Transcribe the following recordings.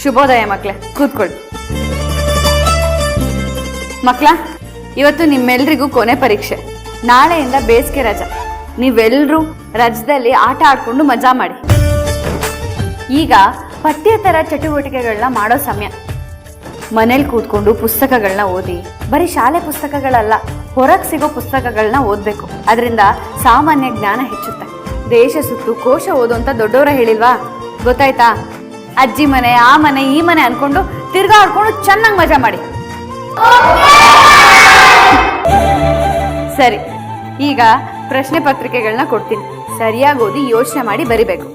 ಶುಭೋದಯ ಮಕ್ಳೇ, ಕೂತ್ಕೊಳ್ಳಿ. ಮಕ್ಳ, ಇವತ್ತು ನಿಮ್ಮೆಲ್ರಿಗೂ ಕೊನೆ ಪರೀಕ್ಷೆ. ನಾಳೆಯಿಂದ ಬೇಸಿಗೆ ರಜಾ. ನೀವೆಲ್ಲರೂ ರಜದಲ್ಲಿ ಆಟ ಆಡ್ಕೊಂಡು ಮಜಾ ಮಾಡಿ. ಈಗ ಪಠ್ಯೇತರ ಚಟುವಟಿಕೆಗಳನ್ನ ಮಾಡೋ ಸಮಯ. ಮನೇಲಿ ಕೂತ್ಕೊಂಡು ಪುಸ್ತಕಗಳನ್ನ ಓದಿ. ಬರೀ ಶಾಲೆ ಪುಸ್ತಕಗಳಲ್ಲ, ಹೊರಗೆ ಸಿಗೋ ಪುಸ್ತಕಗಳನ್ನ ಓದಬೇಕು. ಅದರಿಂದ ಸಾಮಾನ್ಯ ಜ್ಞಾನ ಹೆಚ್ಚುತ್ತೆ. ದೇಶ ಸುತ್ತು ಕೋಶ ಓದು ಅಂತ ದೊಡ್ಡವರ ಹೇಳಿಲ್ವಾ? ಗೊತ್ತಾಯ್ತಾ? ಅಜ್ಜಿ ಮನೆ, ಆ ಮನೆ, ಈ ಮನೆ ಅನ್ಕೊಂಡು ತಿರ್ಗಾಡ್ಕೊಂಡು ಚೆನ್ನಾಗಿ ಮಜಾ ಮಾಡಿ. ಸರಿ, ಈಗ ಪ್ರಶ್ನೆ ಪತ್ರಿಕೆಗಳನ್ನ ಕೊಡ್ತೀನಿ. ಸರಿಯಾಗಿ ಓದಿ ಯೋಚನೆ ಮಾಡಿ ಬರಿಬೇಕು.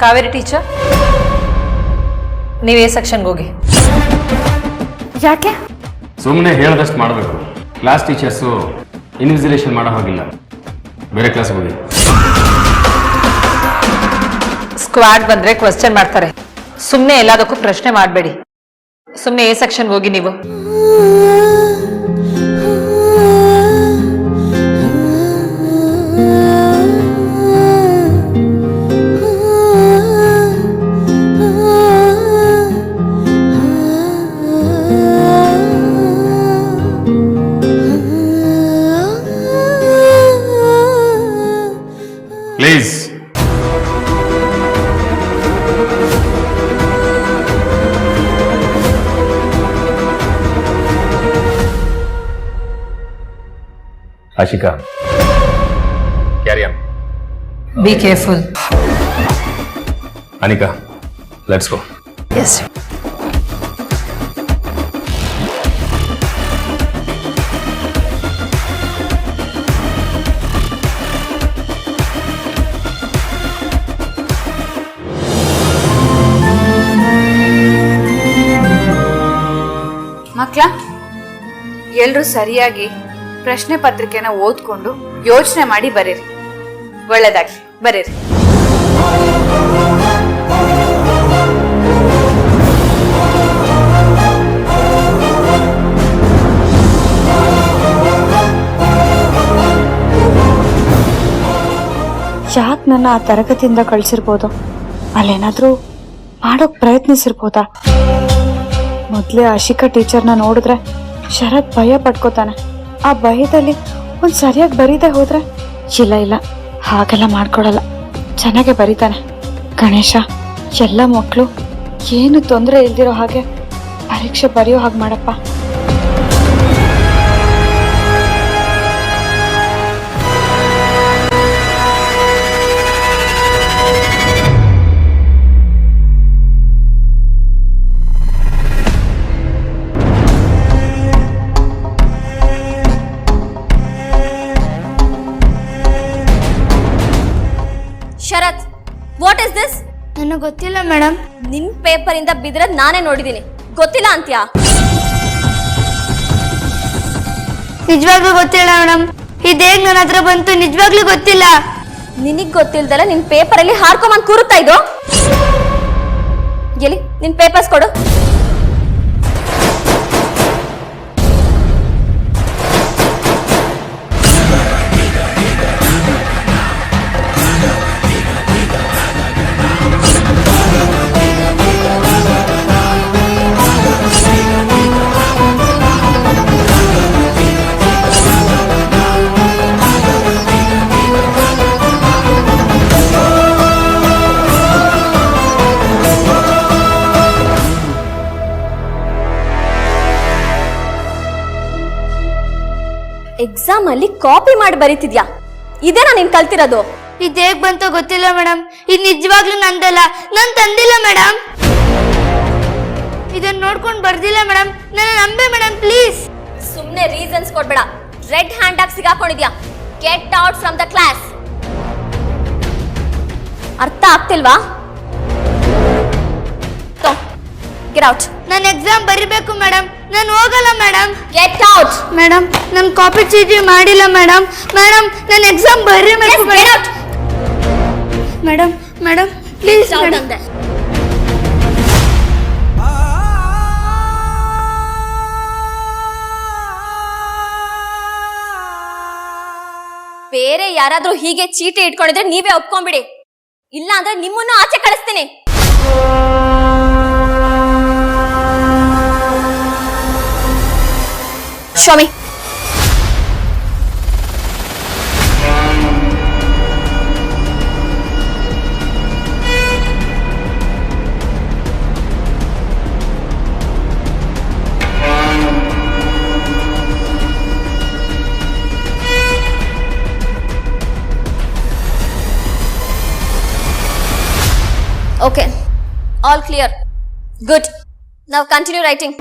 ಕಾವೇರಿ ಟೀಚರ್, ನೀವು ಎ ಸೆಕ್ಷನ್ಗೆ ಹೋಗಿ. ಯಾಕೆ? ಸುಮ್ಮನೆ ಹೇಳದಷ್ಟು ಮಾಡಬೇಕು. ಕ್ಲಾಸ್ ಟೀಚರ್ಸು ಇನ್ವಿಜಿಲೇಷನ್ ಮಾಡೋ ಹಾಗಿಲ್ಲ. ಬೇರೆ ಕ್ಲಾಸ್ಗೆ ಹೋಗಿ. ಸ್ಕ್ವಾಡ್ ಬಂದ್ರೆ ಕ್ವಶನ್ ಮಾಡ್ತಾರೆ. ಸುಮ್ಮನೆ ಎಲ್ಲದಕ್ಕೂ ಪ್ರಶ್ನೆ ಮಾಡಬೇಡಿ. ಸುಮ್ಮನೆ ಎ ಸೆಕ್ಷನ್ಗೆ ಹೋಗಿ ನೀವು. Please. Ashika, carry on. Be careful. Anika, let's go. Yes. ಮಕ್ಳ, ಎಲ್ರೂ ಸರಿಯಾಗಿ ಪ್ರಶ್ನೆ ಪತ್ರಿಕೆನ ಓದ್ಕೊಂಡು ಯೋಚನೆ ಮಾಡಿ ಬರೀರಿ. ಒಳ್ಳೆದಾಗಿ ಬರೀರಿ. ಯಾಕೆ ನನ್ನ ಆ ತರಗತಿಯಿಂದ ಕಳ್ಸಿರ್ಬೋದು? ಅಲ್ಲೇನಾದ್ರೂ ಮಾಡೋಕ್ ಪ್ರಯತ್ನಿಸಿರ್ಬೋದಾ? ಮೊದ್ಲೇ ಆಶಿಕಾ ಟೀಚರ್ನ ನೋಡಿದ್ರೆ ಶರತ್ ಭಯ ಪಡ್ಕೋತಾನೆ. ಆ ಭಯದಲ್ಲಿ ಒಂದ್ ಸರಿಯಾಗಿ ಬರೀದೆ ಹೋದ್ರೆ, ಇಲ್ಲ ಹಾಗೆಲ್ಲ ಮಾಡ್ಕೊಡಲ್ಲ, ಚೆನ್ನಾಗೆ ಬರೀತಾನೆ. ಗಣೇಶ, ಎಲ್ಲ ಮಕ್ಕಳು ಏನು ತೊಂದರೆ ಇಲ್ದಿರೋ ಹಾಗೆ ಪರೀಕ್ಷೆ ಬರೆಯೋ ಹಾಗೆ ಮಾಡಪ್ಪ. ಶರತ್, ವಾಟ್ ಇಸ್ ದಿಸ್? ನನಗೆ ಗೊತ್ತಿಲ್ಲ ಮೇಡಮ್. ನಿನ್ ಪೇಪರ್ ಇಂದ ಬಿದ್ರದ್ ನಾನೇ ನೋಡಿದೀನಿ. ಗೊತ್ತಿಲ್ಲ ಅಂತ್ಯಾ? ನಿಜವಾಗ್ಲೂ ಗೊತ್ತಿಲ್ಲ ಮೇಡಮ್. ಇದೇಗ್ ನನ್ನ ಹತ್ರ ಬಂತು? ನಿಜವಾಗ್ಲೂ ಗೊತ್ತಿಲ್ಲ. ನಿನಗ್ ಗೊತ್ತಿಲ್ದಲ್ಲ ನಿನ್ ಪೇಪರ್ ಅಲ್ಲಿ ಹಾರ್ಕೊಂಡ್ ಕೂರುತ್ತಾ ಇದು? ಎಲ್ಲಿ ನಿನ್ ಪೇಪರ್ಸ್ ಕೊಡು. ಎಕ್ಸಾಮ್ ಅಲ್ಲಿ ಕಾಪಿ ಮಾಡಿ ಬರೀತಿದ್ಯಾ? ಇದೇನಾ ನೀನ್ ಕಲ್ತಿರೋದು? ಇದೇಗ್ ಬಂತೋ ಗೊತ್ತಿಲ್ಲ ಮೇಡಮ್. ಇದು ನಿಜವಾಗ್ಲೂ ನಂದಲ್ಲ, ನಾನ್ ತಂದಿಲ್ಲ ಮೇಡಮ್. ಇದನ್ನ ನೋಡ್ಕೊಂಡು ಬರ್ದಿಲ್ಲ ಮೇಡಮ್, ನನ್ನ ನಂಬೆ ಮೇಡಮ್ ಪ್ಲೀಸ್. ಸುಮ್ನೆ ರೀಸನ್ಸ್ ಕೊಡ್ಬೇಡ. ರೆಡ್ ಹ್ಯಾಂಡ್ ಆಗಿ ಸಿಗಾಕೊಂಡಿದ್ಯಾ. Get out from the class. ಅರ್ಥ ಆಗ್ತಿಲ್ವಾ? Get out. ನಾನು ಎಕ್ಸಾಮ್ ಬರಿಬೇಕು ಮೇಡಮ್, ನಾನು ಹೋಗಲ್ಲ ಮೇಡಮ್. Get out. ಮೇಡಮ್ ನಾನು ಕಾಪಿ ಚೀಟಿ ಮಾಡಿಲ್ಲ ಮೇಡಮ್. ಮೇಡಮ್ ನಾನು ಎಕ್ಸಾಮ್ ಬರೀಬೇಕು madam. Madam madam please madam. ಬೇರೆ ಯಾರಾದ್ರೂ ಹೀಗೆ ಚೀಟಿ ಇಟ್ಕೊಂಡಿದ್ರೆ ನೀವೇ ಒಪ್ಕೊಂಡ್ಬಿಡಿ, ಇಲ್ಲ ಅಂದ್ರೆ ನಿಮ್ಮನ್ನು ಆಚೆ ಕಳಿಸ್ತೀನಿ. Show me, okay, all clear. Good. Now continue writing.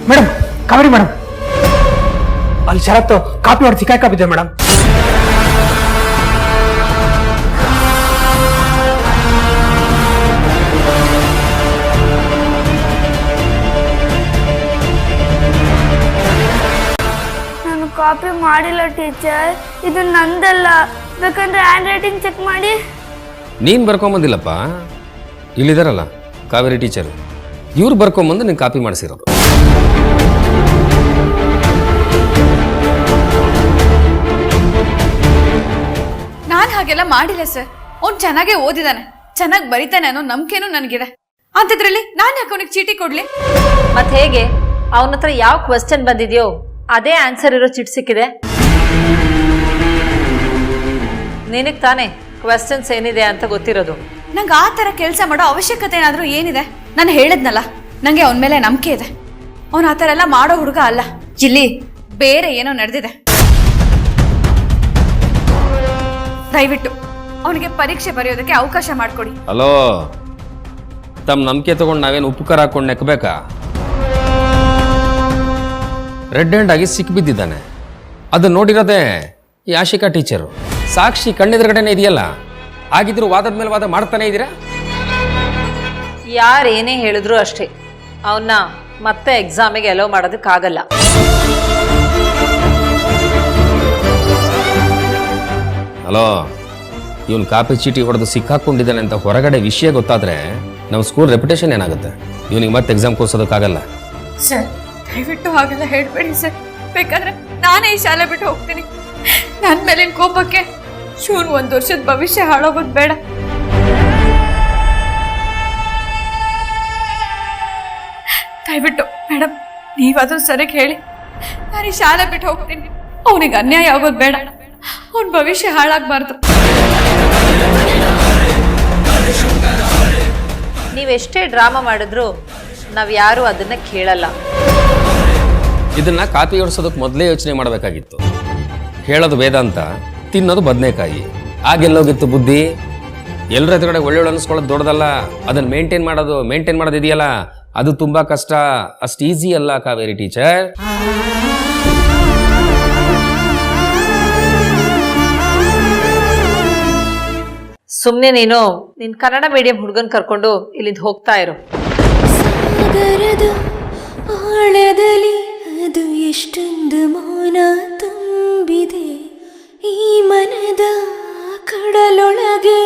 Madam, Kaveri madam, ಅಲ್ಲಿ ಶರತ್ತು ಕಾಪಿ ಹೊಡೆದು ಸಿಕ್ಕಾಬಿದ್ದೆ ಮೇಡಮ್. ನಾನು ಕಾಪಿ ಮಾಡಿಲ್ಲ ಟೀಚರ್, ಇದು ನಂದಲ್ಲ. ಬೇಕಂದ್ರೆ ಹ್ಯಾಂಡ್ ರೈಟಿಂಗ್ ಚೆಕ್ ಮಾಡಿ. ನೀನು ಬರ್ಕೊಂಬಂದಿಲ್ಲಪ್ಪ, ಇಲ್ಲಿದಾರಲ್ಲ ಕಾವೇರಿ ಟೀಚರ್, ಇವ್ರು ಬರ್ಕೊಂಬಂದು ನೀನು ಕಾಪಿ ಮಾಡಿಸಿರೋದು. ನಾನು ಹಾಗೆಲ್ಲ ಮಾಡಿಲ್ಲ ಸರ್. ಅವ್ನು ಚೆನ್ನಾಗೇ ಓದಿದಾನೆ, ಚೆನ್ನಾಗಿ ಬರಿತಾನೆ ಅನ್ನೋ ನಂಬಿಕೆನೂ ನನಗಿದೆ. ಅಂಥದ್ರಲ್ಲಿ ನಾನು ಯಾಕೆ ಅವನಿಗೆ ಚೀಟಿ ಕೊಡ್ಲಿ? ಮತ್ತೆ ಹೇಗೆ ಅವನ ಹತ್ರ ಯಾವ ಕ್ವೆಶ್ಚನ್ ಬಂದಿದೆಯೋ ಅದೇ ಆನ್ಸರ್ ಇರೋ ಚಿಟ್ ಸಿಕ್ಕಿದೆ. ನಿನಗೆ ತಾನೇ ಕ್ವೆಶ್ಚನ್ಸ್ ಏನಿದೆ ಅಂತ ಗೊತ್ತಿರೋದು. ನಂಗೆ ಆ ಥರ ಕೆಲಸ ಮಾಡೋ ಅವಶ್ಯಕತೆ ಏನಾದರೂ ಏನಿದೆ? ನಾನು ಹೇಳಿದ್ನಲ್ಲ, ನನಗೆ ಅವನ ಮೇಲೆ ನಂಬಿಕೆ ಇದೆ. ಅವನು ಆ ಥರ ಎಲ್ಲ ಮಾಡೋ ಹುಡುಗ ಅಲ್ಲ. ಇಲ್ಲಿ ಬೇರೆ ಏನೋ ನಡೆದಿದೆ. ದಯವಿಟ್ಟು ಅವನಿಗೆ ಪರೀಕ್ಷೆ ಬರೆಯೋದಕ್ಕೆ ಅವಕಾಶ ಮಾಡಿಕೊಡಿ. ಹಲೋ, ತಮ್ಮ ನಂಬಿಕೆ ತಗೊಂಡು ನಾವೇನು ಉಪಕಾರ ಹಾಕೊಂಡು ನೆಕ್ಕಬೇಕಾ? ರೆಡ್ ಹ್ಯಾಂಡ್ ಆಗಿ ಸಿಕ್ಕಿಬಿದ್ದಿದ್ದಾನೆ. ಅದು ನೋಡಿರೋದೇ ಈ ಆಶಿಕಾ ಟೀಚರು. ಸಾಕ್ಷಿ ಕಣ್ಣೆದುರುಗಡೆನೇ ಇದೆಯಲ್ಲ, ಆಗಿದ್ರು ವಾದದ ಮೇಲೆ ವಾದ ಮಾಡ್ತಾನೆ ಇದ್ದೀರಾ. ಯಾರೇನೇ ಹೇಳಿದ್ರು ಅಷ್ಟೇ, ಅವನ್ನ ಮತ್ತೆ ಎಕ್ಸಾಮಿಗೆ ಅಲೋ ಮಾಡೋದಕ್ಕಾಗಲ್ಲ. ಹಲೋ, ಇವನು ಕಾಪಿ ಚೀಟಿ ಹೊಡೆದು ಸಿಕ್ಕಾಕೊಂಡಿದ್ದಾನೆ ಅಂತ ಹೊರಗಡೆ ವಿಷಯ ಗೊತ್ತಾದ್ರೆ ನಮ್ಮ ಸ್ಕೂಲ್ ರೆಪ್ಯುಟೇಷನ್ ಏನಾಗುತ್ತೆ? ಇವನಿಗೆ ಮತ್ತೆ ಎಕ್ಸಾಮ್ ಕೂರ್ಸೋದಕ್ಕಾಗಲ್ಲ. ಸರ್ ದಯವಿಟ್ಟು ಹಾಗೆಲ್ಲ ಹೇಳ್ಬೇಡಿ ಸರ್. ಬೇಕಾದ್ರೆ ನಾನೇ ಈ ಶಾಲೆ ಬಿಟ್ಟು ಹೋಗ್ತೀನಿ. ನನ್ನ ಮೇಲಿನ ಕೋಪಕ್ಕೆ ಶೂನ್ 1 ವರ್ಷದ ಭವಿಷ್ಯ ಹಾಳಾಗೋದು ಬೇಡ. ದಯವಿಟ್ಟು ಮೇಡಮ್, ನೀವಾದ್ರೂ ಸರಿಯಾಗಿ ಹೇಳಿ, ನಾನು ಈ ಶಾಲೆ ಬಿಟ್ಟು ಹೋಗ್ತೀನಿ. ಅವನಿಗೆ ಅನ್ಯಾಯ ಆಗೋದು ಬೇಡ, ಅವನ ಭವಿಷ್ಯ ಹಾಳಾಗಬಾರ್ದು. ನೀವೆಷ್ಟೇ ಡ್ರಾಮಾ ಮಾಡಿದ್ರು ನಾವು ಯಾರು ಅದನ್ನ ಕೇಳಲ್ಲ. ಇದನ್ನ ಕಾಪಿ ಹೊಡ್ಸೋದಕ್ಕೆ ಮೊದಲೇ ಯೋಚನೆ ಮಾಡಬೇಕಾಗಿತ್ತು. ಹೇಳೋದು ವೇದಾಂತ, ತಿನ್ನೋದು ಬದನೆಕಾಯಿ. ಆಗೆಲ್ಲೋಗಿತ್ತು ಬುದ್ಧಿ? ಎಲ್ಲರ ಎದುರುಗಡೆ ಒಳ್ಳೆ ಅನಿಸ್ಕೊಳ್ಳೋದು ದೊಡ್ಡದಲ್ಲ, ಅದನ್ನ ಮೇಂಟೈನ್ ಮಾಡೋದಿದೆಯಲ್ಲ, ಅದು ತುಂಬಾ ಕಷ್ಟ. ಅಷ್ಟು ಈಸಿ ಅಲ್ಲ ಕಾವೇರಿ ಟೀಚರ್. ಸುಮ್ಮನೆ ನೀನು ನಿನ್ ಕನ್ನಡ ಮೀಡಿಯಂ ಹುಡುಗನ್ ಕರ್ಕೊಂಡು ಇಲ್ಲಿಂದ ಹೋಗ್ತಾ ಇರು. ಸಾಗರದ ಆಳದಲ್ಲಿ ಅದು ಎಷ್ಟೊಂದು ಮೌನ ತುಂಬಿದೆ, ಈ ಮನದ ಕಡಲೊಳಗೆ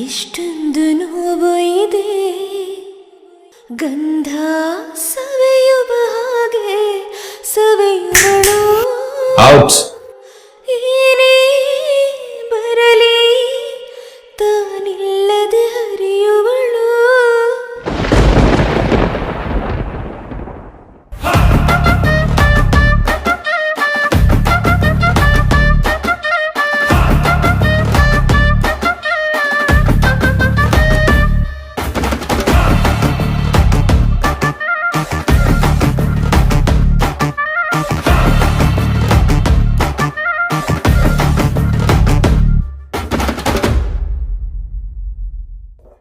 ಎಷ್ಟೊಂದು ನೋವು ಇದೆ, ಗಂಧ ಸವೆಯುವ ಹಾಗೆ ಸವೆಯುವಳು.